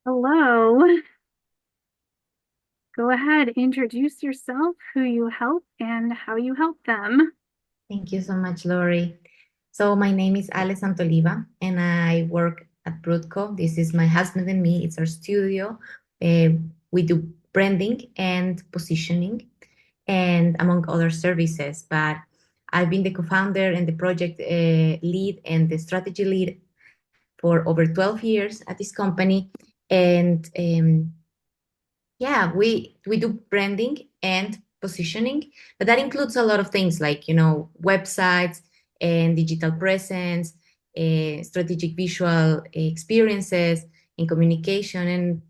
Hello. Go ahead, introduce yourself, who you help, and how you help them. Thank you so much, Lori. So my name is Ale Santoliva, and I work at Brutco. This is my husband and me. It's our studio. We do branding and positioning, and among other services. But I've been the co-founder and the project lead and the strategy lead for over 12 years at this company. And yeah, we do branding and positioning, but that includes a lot of things like, websites and digital presence, strategic visual experiences and communication. And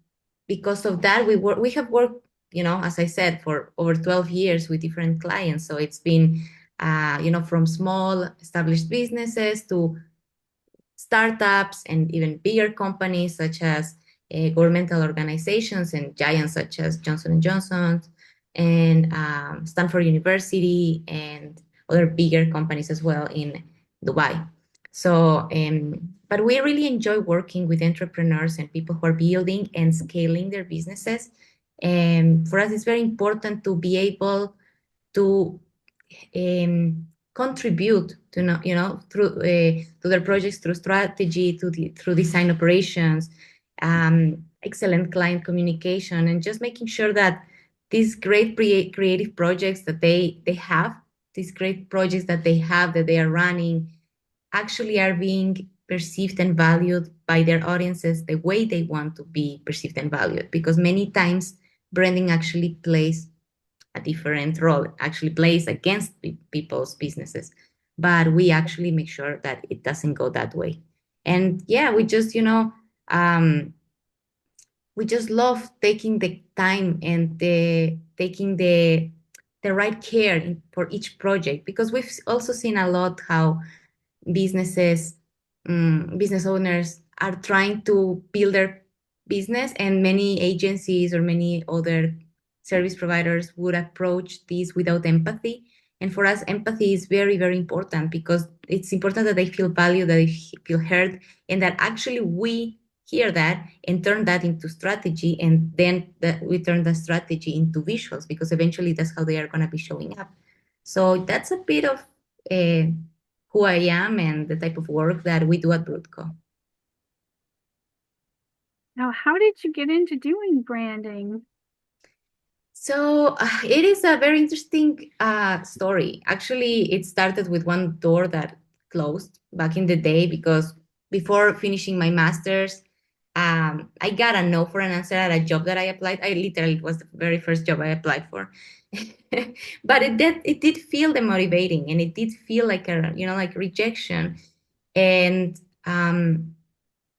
because of that, we have worked, as I said, for over 12 years with different clients. So it's been, from small established businesses to startups and even bigger companies such as governmental organizations and giants such as Johnson and Johnson and Stanford University and other bigger companies as well in Dubai. So, but we really enjoy working with entrepreneurs and people who are building and scaling their businesses. And for us, it's very important to be able to contribute to through to their projects through strategy, through design operations, excellent client communication, and just making sure that these great creative projects that they have, these great projects that they have that they are running, actually are being perceived and valued by their audiences the way they want to be perceived and valued. Because many times branding actually plays a different role, actually plays against people's businesses. But we actually make sure that it doesn't go that way. And yeah, we just love taking the time and taking the right care for each project, because we've also seen a lot how business owners are trying to build their business, and many agencies or many other service providers would approach this without empathy. And for us, empathy is very, very important, because it's important that they feel valued, that they feel heard, and that actually we hear that and turn that into strategy, and then that we turn the strategy into visuals, because eventually that's how they are going to be showing up. So that's a bit of uh, who I am and the type of work that we do at Broadco. Now, how did you get into doing branding? So it is a very interesting story. Actually, it started with one door that closed back in the day, because before finishing my master's, I got a no for an answer at a job that I applied. I literally, it was the very first job I applied for. But it did feel demotivating, and it did feel like like rejection. And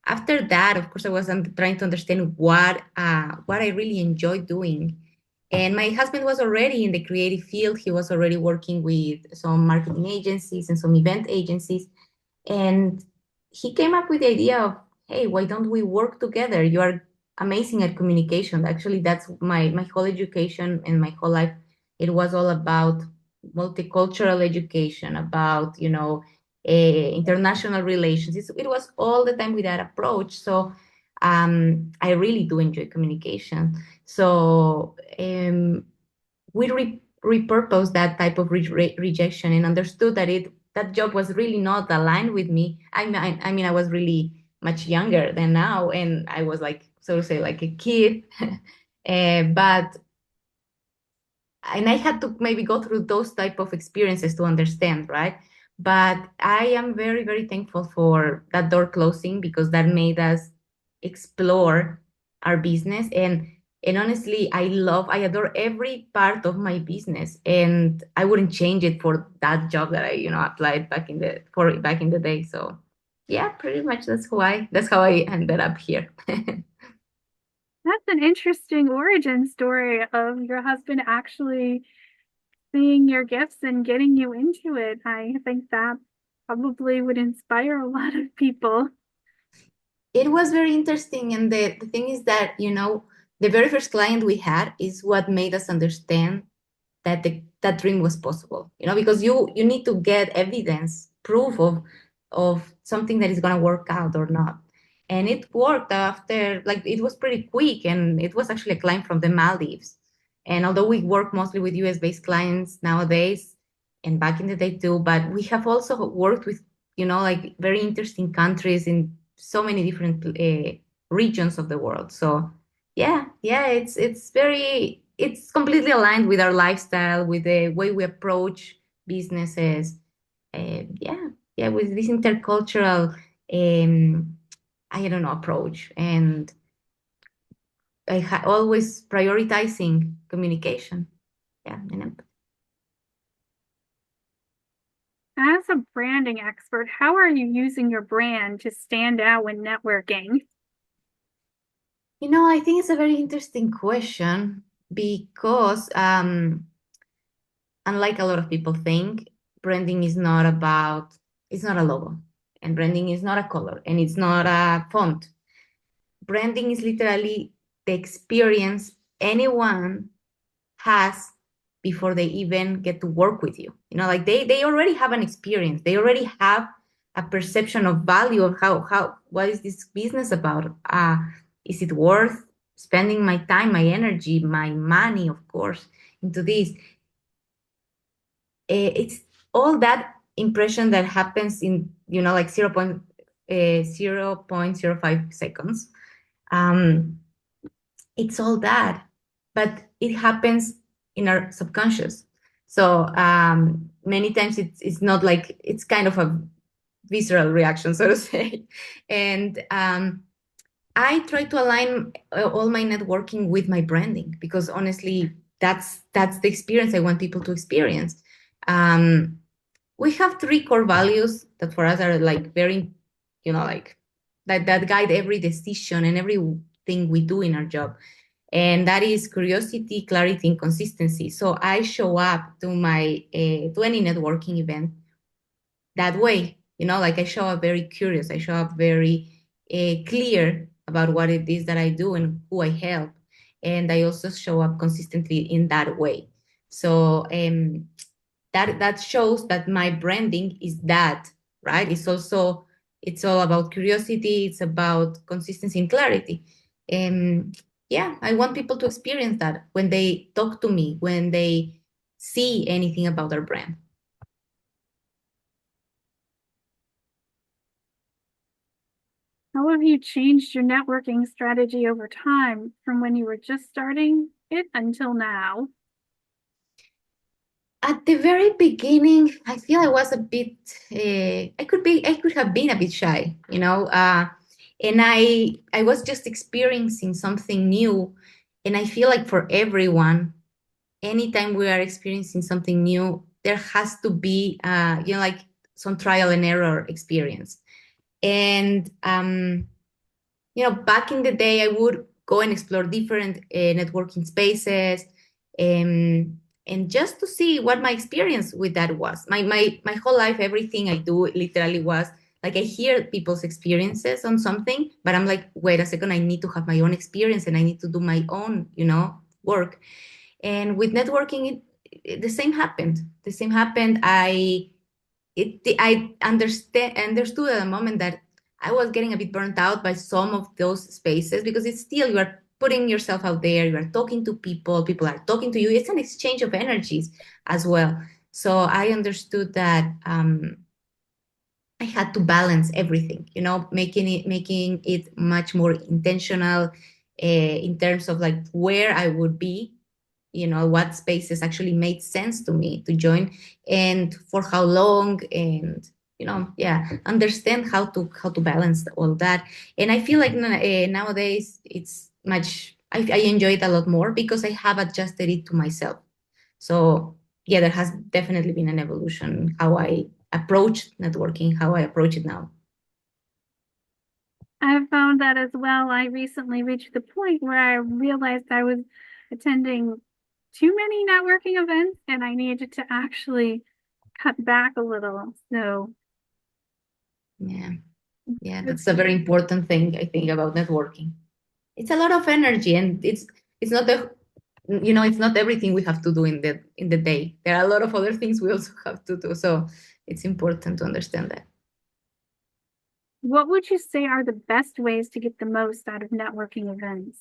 after that, of course, I was trying to understand what I really enjoy doing. And my husband was already in the creative field. He was already working with some marketing agencies and some event agencies. And he came up with the idea of, hey, why don't we work together? You are amazing at communication. Actually, that's my whole education and my whole life. It was all about multicultural education, about, international relations. It was all the time with that approach. So I really do enjoy communication. So we repurposed that type of rejection and understood that that job was really not aligned with me. I mean, I was really much younger than now, and I was like, so to say, like a kid. But and I had to maybe go through those type of experiences to understand, right? But I am very, very thankful for that door closing, because that made us explore our business. And honestly, I adore every part of my business, and I wouldn't change it for that job that I, applied back in the day. So yeah, pretty much that's how I ended up here. That's an interesting origin story of your husband actually seeing your gifts and getting you into it. I think that probably would inspire a lot of people. It was very interesting. And the thing is that, the very first client we had is what made us understand that that dream was possible, because you need to get evidence, proof of something that is going to work out or not. and it worked after, like, it was pretty quick, and it was actually a client from the Maldives. And although we work mostly with US based clients nowadays, and back in the day too, but we have also worked with, like very interesting countries in so many different regions of the world. So yeah, it's completely aligned with our lifestyle, with the way we approach businesses. Yeah, with this intercultural, um, I don't know, approach, and always prioritizing communication. Yeah, and As a branding expert, how are you using your brand to stand out when networking? I think it's a very interesting question because, unlike a lot of people think, branding is not about, it's not a logo, and branding is not a color, and it's not a font. Branding is literally the experience anyone has before they even get to work with you. Like they already have an experience. They already have a perception of value of how what is this business about? Is it worth spending my time, my energy, my money, of course, into this? It's all that impression that happens in, like 0.05 seconds. Um, it's all that, but it happens in our subconscious. So many times it's not like, it's kind of a visceral reaction, so to say. And I try to align all my networking with my branding, because honestly, that's the experience I want people to experience. Um, we have three core values that for us are like very, like that guide every decision and everything we do in our job. And that is curiosity, clarity, and consistency. So I show up to any networking event that way. Like I show up very curious. I show up very clear about what it is that I do and who I help. And I also show up consistently in that way. So that shows that my branding is that, right? It's all about curiosity. It's about consistency and clarity. And yeah, I want people to experience that when they talk to me, when they see anything about our brand. How have you changed your networking strategy over time from when you were just starting it until now? At the very beginning, I feel I was a bit, I could have been a bit shy, and I was just experiencing something new. And I feel like for everyone, anytime we are experiencing something new, there has to be, like some trial and error experience. And, back in the day, I would go and explore different networking spaces, and just to see what my experience with that was. My whole life, everything I do literally was like I hear people's experiences on something, but I'm like, wait a second, I need to have my own experience and I need to do my own, work. And with networking, the same happened. The same happened. I understood at the moment that I was getting a bit burnt out by some of those spaces, because it's still, you are putting yourself out there, you are talking to people, people are talking to you. It's an exchange of energies as well. So I understood that I had to balance everything, making it much more intentional in terms of like where I would be, what spaces actually made sense to me to join, and for how long. And yeah, understand how to balance all that. And I feel like nowadays it's much, I enjoy it a lot more because I have adjusted it to myself. So yeah, there has definitely been an evolution how I approach networking, how I approach it now. I've found that as well. I recently reached the point where I realized I was attending too many networking events and I needed to actually cut back a little. So Yeah, yeah, it's that's a very important thing I think about networking. It's a lot of energy, and it's not the it's not everything we have to do in the day. There are a lot of other things we also have to do, so it's important to understand that. What would you say are the best ways to get the most out of networking events?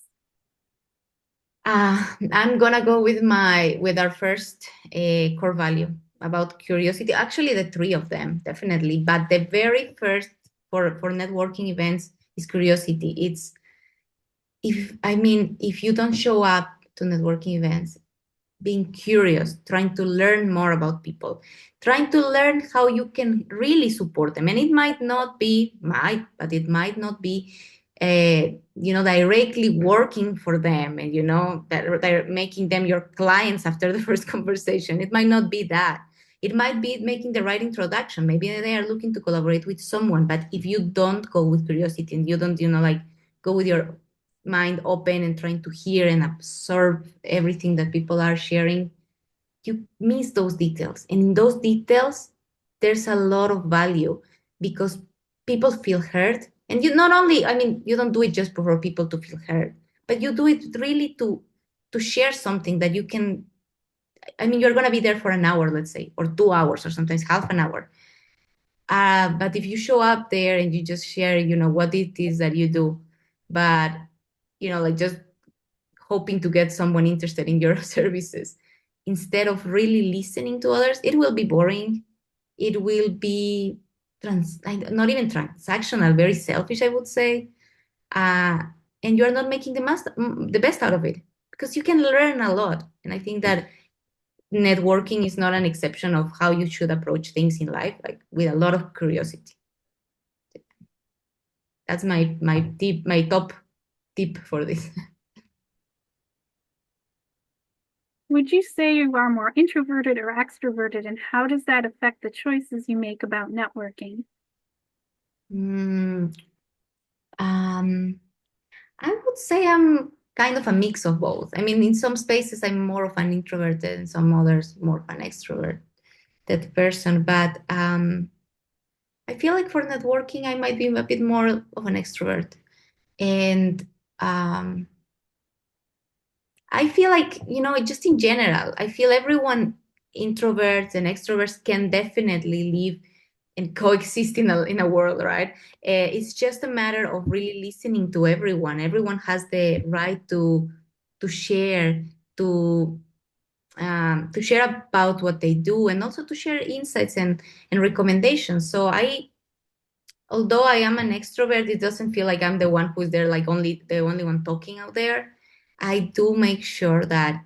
I'm gonna go with our first core value about curiosity. Actually, the three of them definitely, but the very first for networking events is curiosity. It's if you don't show up to networking events being curious, trying to learn more about people, trying to learn how you can really support them. And it but it might not be, directly working for them and, that they're making them your clients after the first conversation. It might not be that. It might be making the right introduction. Maybe they are looking to collaborate with someone, but if you don't go with curiosity and you don't, like go with your mind open and trying to hear and absorb everything that people are sharing, you miss those details. And in those details, there's a lot of value because people feel heard. And you not only, you don't do it just for people to feel heard, but you do it really to share something that you can. You're going to be there for an hour, let's say, or 2 hours, or sometimes half an hour. But if you show up there and you just share, what it is that you do, but like just hoping to get someone interested in your services instead of really listening to others, it will be boring. It will be not even transactional, very selfish, I would say. Uh, and you're not making the best out of it because you can learn a lot. And I think that networking is not an exception of how you should approach things in life, like with a lot of curiosity. That's my top tip for this. Would you say you are more introverted or extroverted, and how does that affect the choices you make about networking? Mm, um, I would say I'm kind of a mix of both. In some spaces I'm more of an introverted, in some others more of an extroverted person. But I feel like for networking I might be a bit more of an extrovert. And um, I feel like, just in general, I feel everyone, introverts and extroverts, can definitely live and coexist in a world, right? It's just a matter of really listening to everyone. Everyone has the right to share, to to share about what they do, and also to share insights and recommendations. So although I am an extrovert, it doesn't feel like I'm the one who's there, like only the only one talking out there. I do make sure that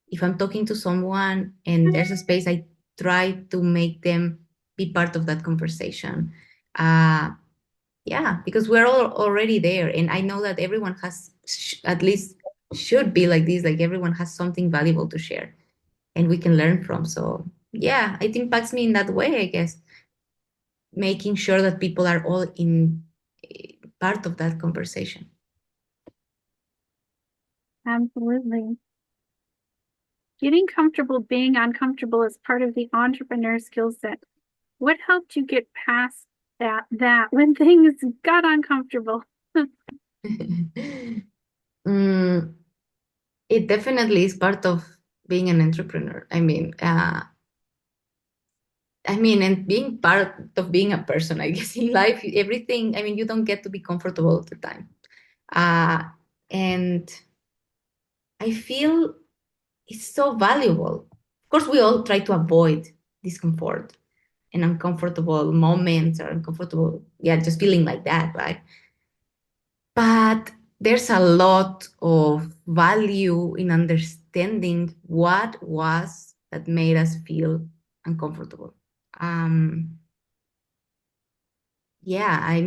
if I'm talking to someone and there's a space, I try to make them be part of that conversation. Uh, yeah, because we're all already there. And I know that everyone at least should be like this, like everyone has something valuable to share and we can learn from. So, yeah, it impacts me in that way, I guess, making sure that people are all in part of that conversation. Absolutely. Getting comfortable being uncomfortable is part of the entrepreneur skill set. What helped you get past that when things got uncomfortable? Mm, it definitely is part of being an entrepreneur. And being part of being a person, I guess, in life, everything, you don't get to be comfortable all the time. Uh, and I feel it's so valuable. Of course, we all try to avoid discomfort and uncomfortable moments or uncomfortable, yeah, just feeling like that, right? But there's a lot of value in understanding what was that made us feel uncomfortable. Um, yeah,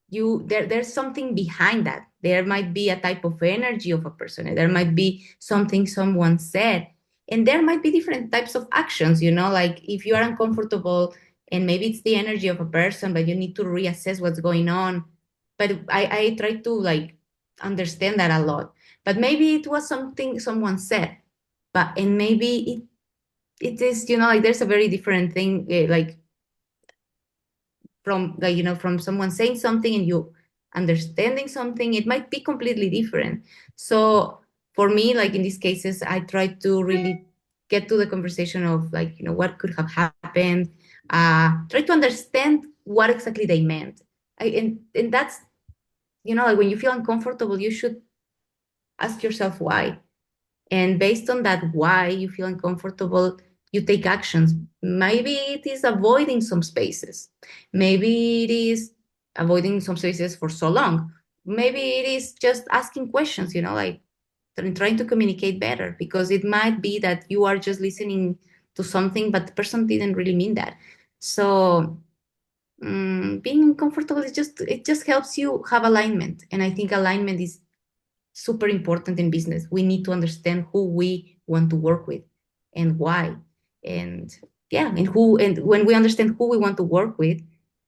there's something behind that. There might be a type of energy of a person, and there might be something someone said, and there might be different types of actions, like if you are uncomfortable and maybe it's the energy of a person, but you need to reassess what's going on. But I try to like understand that a lot. But maybe it was something someone said, and maybe it is, like there's a very different thing, like from like from someone saying something and you understanding something, it might be completely different. So for me, like in these cases, I try to really get to the conversation of like what could have happened, try to understand what exactly they meant, And that's, like when you feel uncomfortable, you should ask yourself why. And based on that, why you feel uncomfortable, you take actions. Maybe it is avoiding some spaces. Maybe it is avoiding some spaces for so long. Maybe it is just asking questions, like trying to communicate better, because it might be that you are just listening to something, but the person didn't really mean that. So being uncomfortable is it just helps you have alignment. And I think alignment is super important in business. We need to understand who we want to work with and why. And yeah, and when we understand who we want to work with,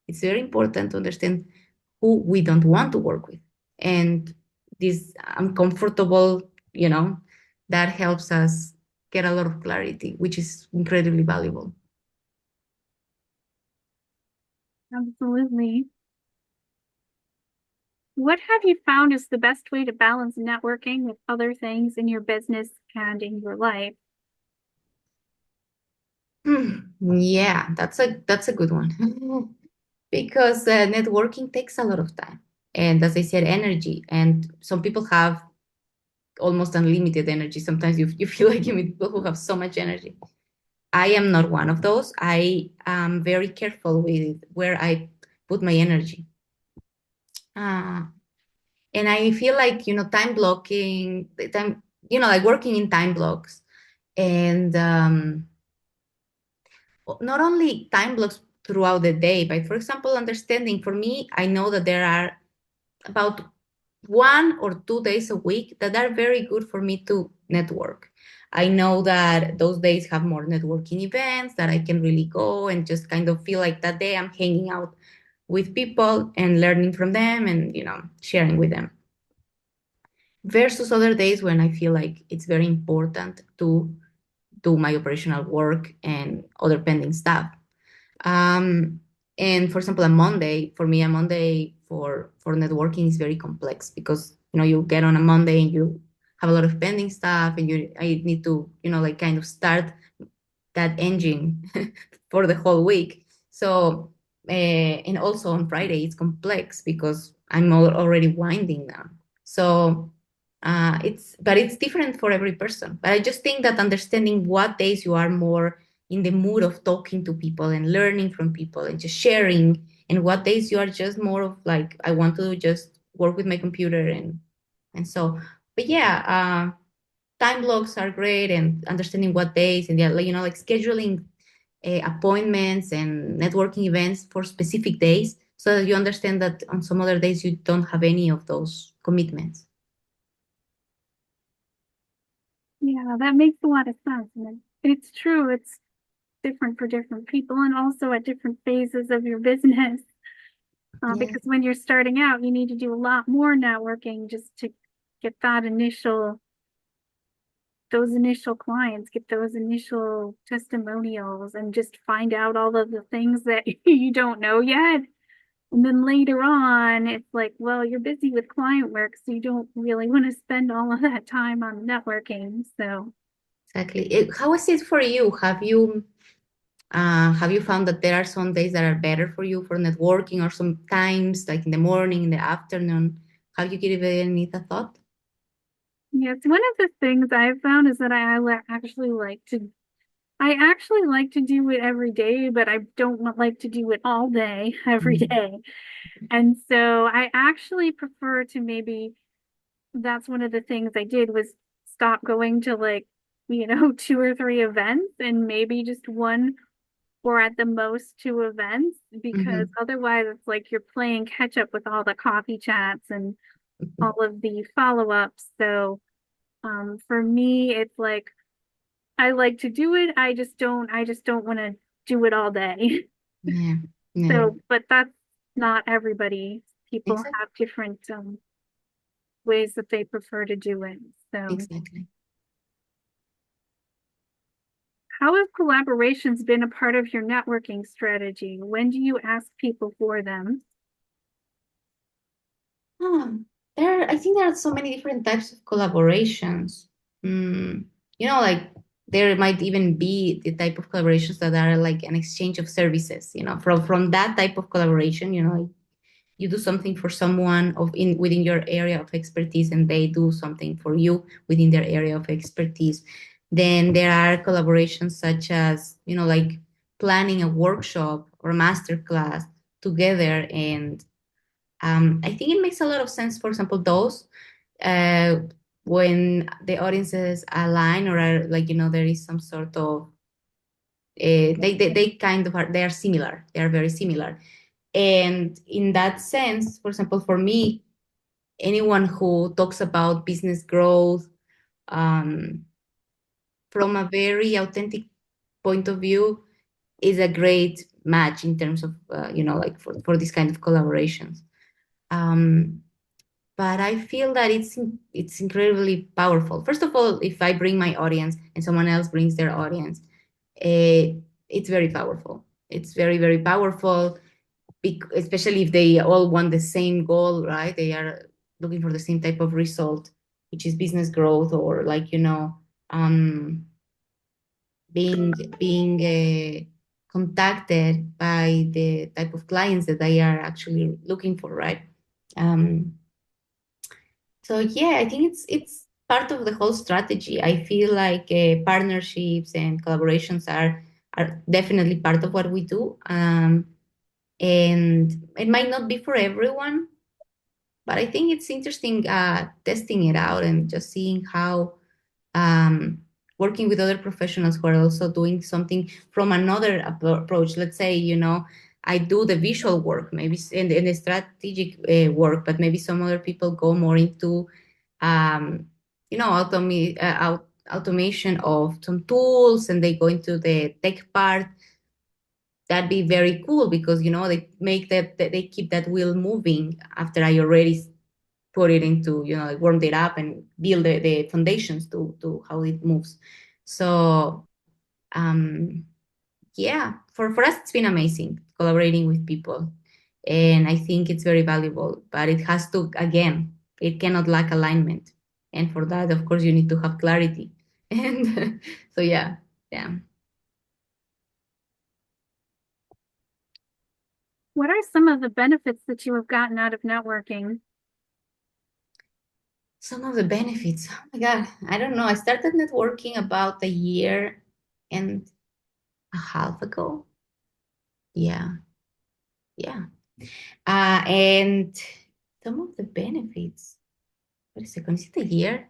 it's very important to understand who we don't want to work with. And this uncomfortable, that helps us get a lot of clarity, which is incredibly valuable. Absolutely. What have you found is the best way to balance networking with other things in your business and in your life? Yeah, that's a good one. Because networking takes a lot of time, and as I said, energy. And some people have almost unlimited energy. Sometimes you feel like you meet people who have so much energy. I am not one of those. I am very careful with where I put my energy. Uh, and I feel like, time blocking, time, like working in time blocks, and not only time blocks throughout the day, but for example, understanding, for me, I know that there are about 1 or 2 days a week that are very good for me to network. I know that those days have more networking events that I can really go and just kind of feel like that day I'm hanging out with people and learning from them and, sharing with them. Versus other days when I feel like it's very important to do my operational work and other pending stuff. Um, and for example, a Monday for networking is very complex because you get on a Monday and you have a lot of pending stuff, and I need to like kind of start that engine for the whole week. So and also on Friday it's complex because I'm already winding down. So it's different for every person. But I just think that understanding what days you are more in the mood of talking to people and learning from people and just sharing, and what days you are just more of like I want to just work with my computer and so. But yeah, time blocks are great, and understanding what days, and yeah, like scheduling appointments and networking events for specific days so that you understand that on some other days you don't have any of those commitments. Yeah, that makes a lot of sense. And it's true, it's different for different people and also at different phases of your business. Yeah, Because when you're starting out, you need to do a lot more networking just to get those initial clients, get those initial testimonials, and just find out all of the things that you don't know yet. And then later on, it's like, well, you're busy with client work, so you don't really want to spend all of that time on networking. So, exactly. How is it for you? Have you found that there are some days that are better for you for networking, or some times like in the morning, in the afternoon? Have you given it a thought? yes, one of the things I've found is that I actually like to do it every day, but I don't like to do it all day, every Mm. day. And so I actually prefer to maybe, that's one of the things I did was stop going to two or three events and maybe just one or at the most two events, because Mhm. otherwise it's like you're playing catch up with all the coffee chats and all of the follow-ups. So for me, it's like I like to do it. I just don't want to do it all day. Yeah, yeah, So, but that's not everybody. People exactly, have different ways that they prefer to do it. So, exactly. how have collaborations been a part of your networking strategy? When do you ask people for them? Oh, I think there are so many different types of collaborations. Mm, like there might even be the type of collaborations that are like an exchange of services. From that type of collaboration, you do something for someone of in within your area of expertise, and they do something for you within their area of expertise. Then there are collaborations such as, like planning a workshop or a master class together. And I think it makes a lot of sense, for example, those uh, when the audiences align, or are like, there is some sort of they kind of are, they are similar, they are very similar. And in that sense, for example, for me, anyone who talks about business growth um, from a very authentic point of view is a great match in terms of, like for this kind of collaborations. Um, but I feel that it's incredibly powerful. First of all, if I bring my audience and someone else brings their audience, eh, it's very powerful. It's very, very powerful, especially if they all want the same goal, right? They are looking for the same type of result, which is business growth, or like, um, being contacted by the type of clients that they are actually looking for, right? Um, so yeah, I think it's part of the whole strategy. I feel like partnerships and collaborations are definitely part of what we do. And it might not be for everyone, but I think it's interesting testing it out and just seeing how um, working with other professionals who are also doing something from another approach. Let's say, I do the visual work, maybe in the strategic work, but maybe some other people go more into, automation of some tools, and they go into the tech part. That'd be very cool because, they make that they keep that wheel moving after I already put it into, like warmed it up and build the foundations to how it moves. So um yeah, for us it's been amazing collaborating with people. And I think it's very valuable, but it has to, again, it cannot lack alignment. And for that, of course, you need to have clarity. And so yeah, yeah. What are some of the benefits that you have gotten out of networking? Some of the benefits. Oh my God, I don't know. I started networking about a year and a half ago. Yeah, yeah. And some of the benefits. Wait a second, is it a year?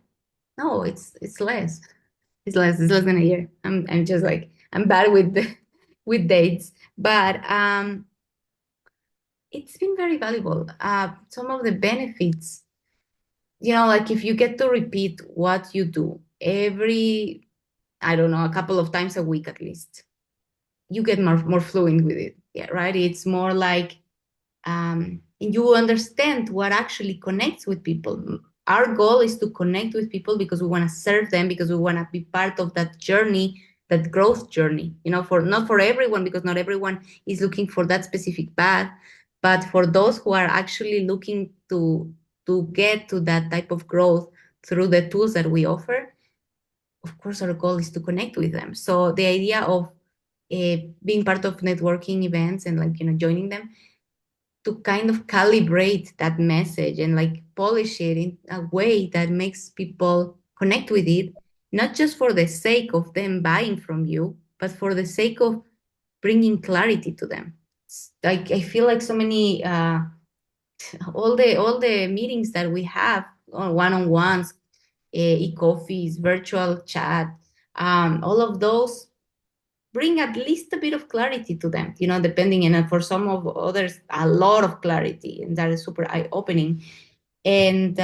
No, it's less. It's less. It's less than a year. I'm just like I'm bad with with dates, but it's been very valuable. Some of the benefits, like if you get to repeat what you do every, I don't know, a couple of times a week at least, you get more fluent with it. Yeah, right. It's more like and you understand what actually connects with people. Our goal is to connect with people because we want to serve them, because we want to be part of that journey, that growth journey. For not for everyone, because not everyone is looking for that specific path, but for those who are actually looking to get to that type of growth through the tools that we offer. Of course, our goal is to connect with them. So the idea of being part of networking events and, like, joining them to kind of calibrate that message and like polish it in a way that makes people connect with it, not just for the sake of them buying from you, but for the sake of bringing clarity to them. Like I feel like so many all the meetings that we have on one-on-ones, e-coffees, virtual chat, all of those bring at least a bit of clarity to them, depending. And for some of others, a lot of clarity. And that is super eye-opening. And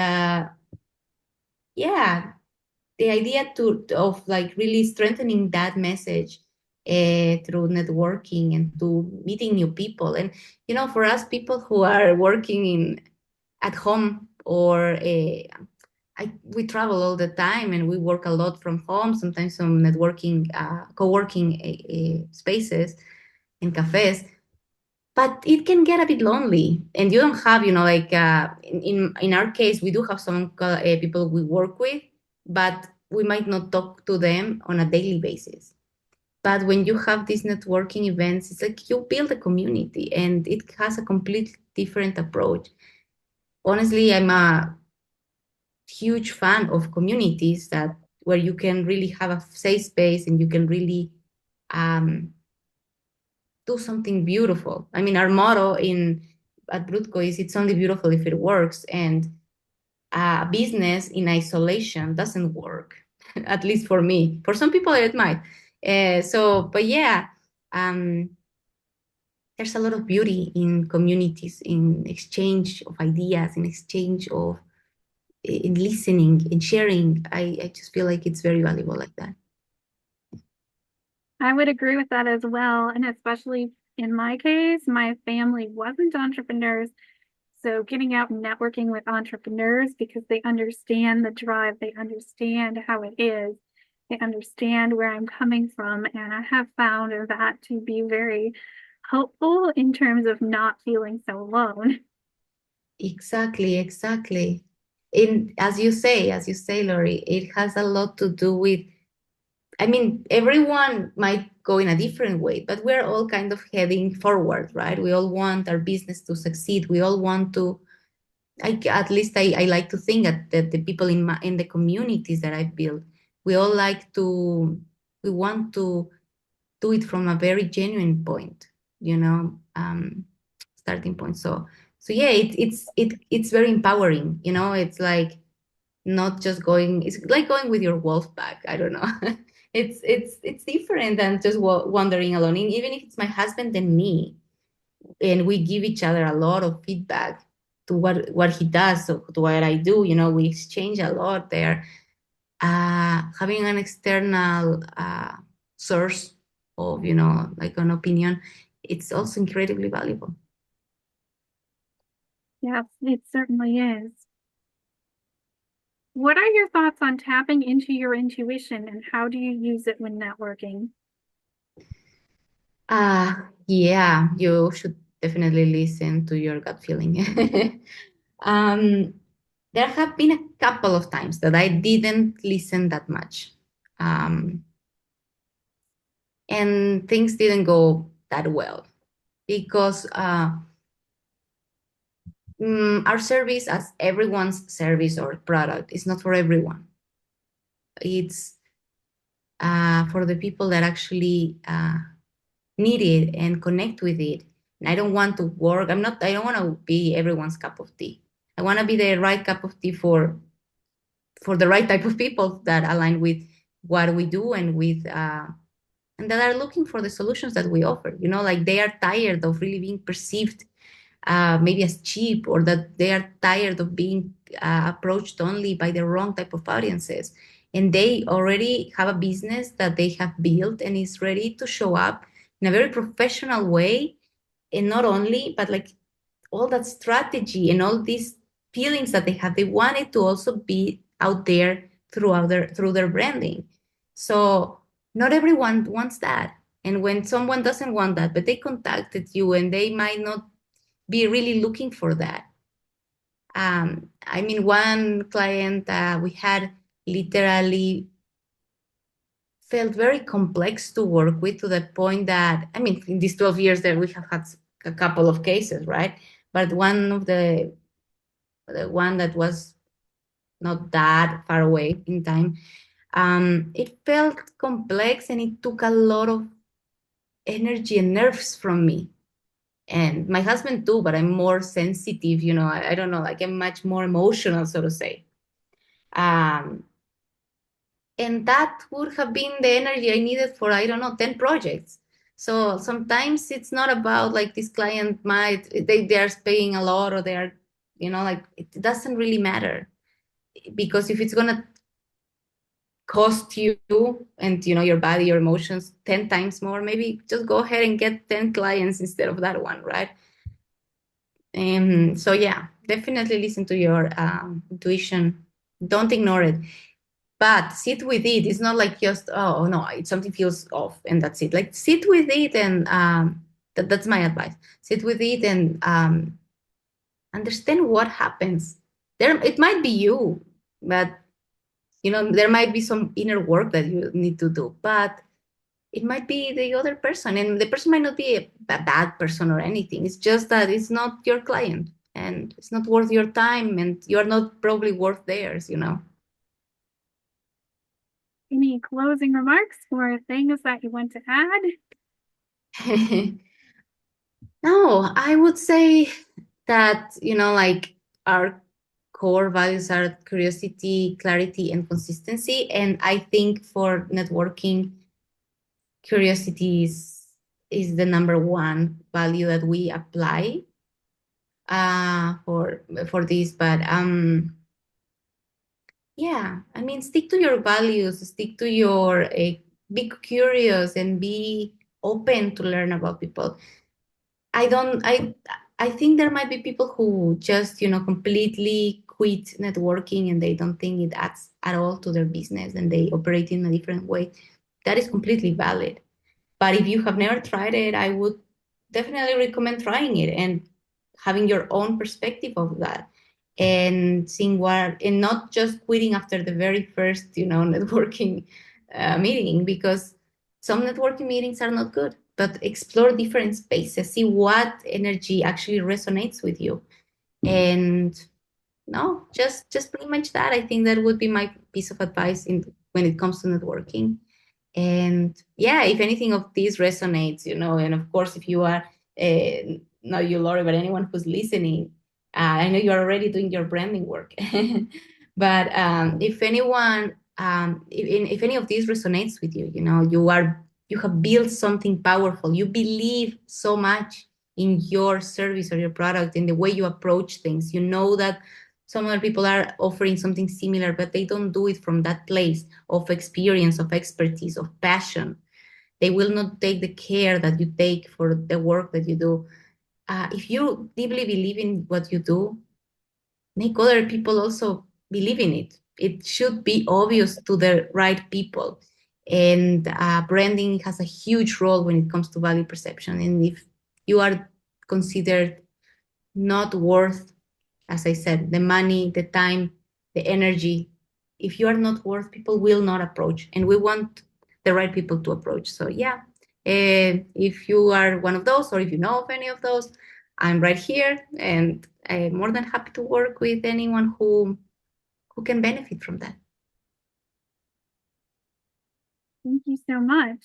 yeah, the idea of like really strengthening that message through networking and to meeting new people. And, for us, people who are working at home, or we travel all the time and we work a lot from home, sometimes some networking, co-working spaces and cafes, but it can get a bit lonely. And you don't have, like in our case, we do have some people we work with, but we might not talk to them on a daily basis. But when you have these networking events, it's like you build a community, and it has a complete different approach. Honestly, I'm a huge fan of communities that where you can really have a safe space and you can really um, do something beautiful. I mean, our motto in at Brutco is it's only beautiful if it works, and business in isolation doesn't work, at least for me. For some people, it might. But yeah, um, there's a lot of beauty in communities, in exchange of ideas, in exchange of in listening and sharing. I just feel like it's very valuable like that. I would agree with that as well. And especially in my case, my family wasn't entrepreneurs. So getting out and networking with entrepreneurs because they understand the drive, they understand how it is, they understand where I'm coming from. And I have found that to be very helpful in terms of not feeling so alone. Exactly, exactly. And as you say, Lori, it has a lot to do with, I mean, everyone might go in a different way, but we're all kind of heading forward, right? We all want our business to succeed. We all want to, at least I like to think that the people in the communities that I build, we all like to, we want to do it from a very genuine point, you know, starting point. So yeah, it's very empowering, you know. It's like not just going. It's like going with your wolf pack. I don't know. It's different than just wandering alone. And even if it's my husband and me, and we give each other a lot of feedback to what he does, so to what I do. You know, we exchange a lot there. Having an external source of, you know, like an opinion, it's also incredibly valuable. Yes, it certainly is. What are your thoughts on tapping into your intuition and how do you use it when networking? Yeah, you should definitely listen to your gut feeling. um, there have been a couple of times that I didn't listen that much. Um, and things didn't go that well because our service, as everyone's service or product, is not for everyone. It's for the people that actually need it and connect with it. And I don't want to work. I don't want to be everyone's cup of tea. I want to be the right cup of tea for the right type of people that align with what we do and with and that are looking for the solutions that we offer. You know, like they are tired of really being perceived maybe as cheap, or that they are tired of being approached only by the wrong type of audiences. And they already have a business that they have built and is ready to show up in a very professional way. And not only, but like all that strategy and all these feelings that they have, they want it to also be out there through their branding. So not everyone wants that. And when someone doesn't want that, but they contacted you and they might not be really looking for that. I mean, one client we had literally felt very complex to work with, to the point that, I mean, in these 12 years that we have had a couple of cases, right? But the one that was not that far away in time, it felt complex and it took a lot of energy and nerves from me. And my husband too, but I'm more sensitive, you know. I don't know, like I'm much more emotional, so to say. Um, and that would have been the energy I needed for, I don't know, 10 projects. So sometimes it's not about like this client might, they are paying a lot, or they are, you know, like it doesn't really matter, because if it's gonna cost you and, you know, your body, your emotions 10 times more, maybe just go ahead and get 10 clients instead of that one, right? So yeah, definitely listen to your intuition. Don't ignore it, but sit with it. It's not like just, oh no, something feels off and that's it. Like sit with it, and that's my advice. Sit with it and understand what happens. There, it might be you, but you know there might be some inner work that you need to do. But it might be the other person, and the person might not be a bad person or anything. It's just that it's not your client and it's not worth your time, and you're not probably worth theirs. Any closing remarks or things that you want to add? No, I would say that, like our core values are curiosity, clarity, and consistency. And I think for networking, curiosity is the number one value that we apply for this. But yeah, I mean, stick to your values, stick to your be curious and be open to learn about people. I don't I think there might be people who just, completely quit networking and they don't think it adds at all to their business and they operate in a different way. That is completely valid. But if you have never tried it, I would definitely recommend trying it and having your own perspective of that and seeing what, and not just quitting after the very first, networking meeting, because some networking meetings are not good, but explore different spaces, see what energy actually resonates with you. And no, just pretty much that. I think that would be my piece of advice in when it comes to networking. And yeah, if anything of this resonates, and of course, if you are, not you, Lori, but anyone who's listening, I know you're already doing your branding work. But if anyone, if any of this resonates with you, you have built something powerful. You believe so much in your service or your product, in the way you approach things. You know that some other people are offering something similar, but they don't do it from that place of experience, of expertise, of passion. They will not take the care that you take for the work that you do. If you deeply believe in what you do, make other people also believe in it. It should be obvious to the right people. And branding has a huge role when it comes to value perception. And if you are considered not worth, as I said, the money, the time, the energy. If you are not worth, people will not approach, and we want the right people to approach. So yeah, if you are one of those, or if you know of any of those, I'm right here, and I'm more than happy to work with anyone who can benefit from that. Thank you so much.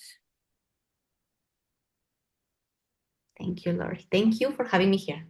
Thank you, Lori. Thank you for having me here.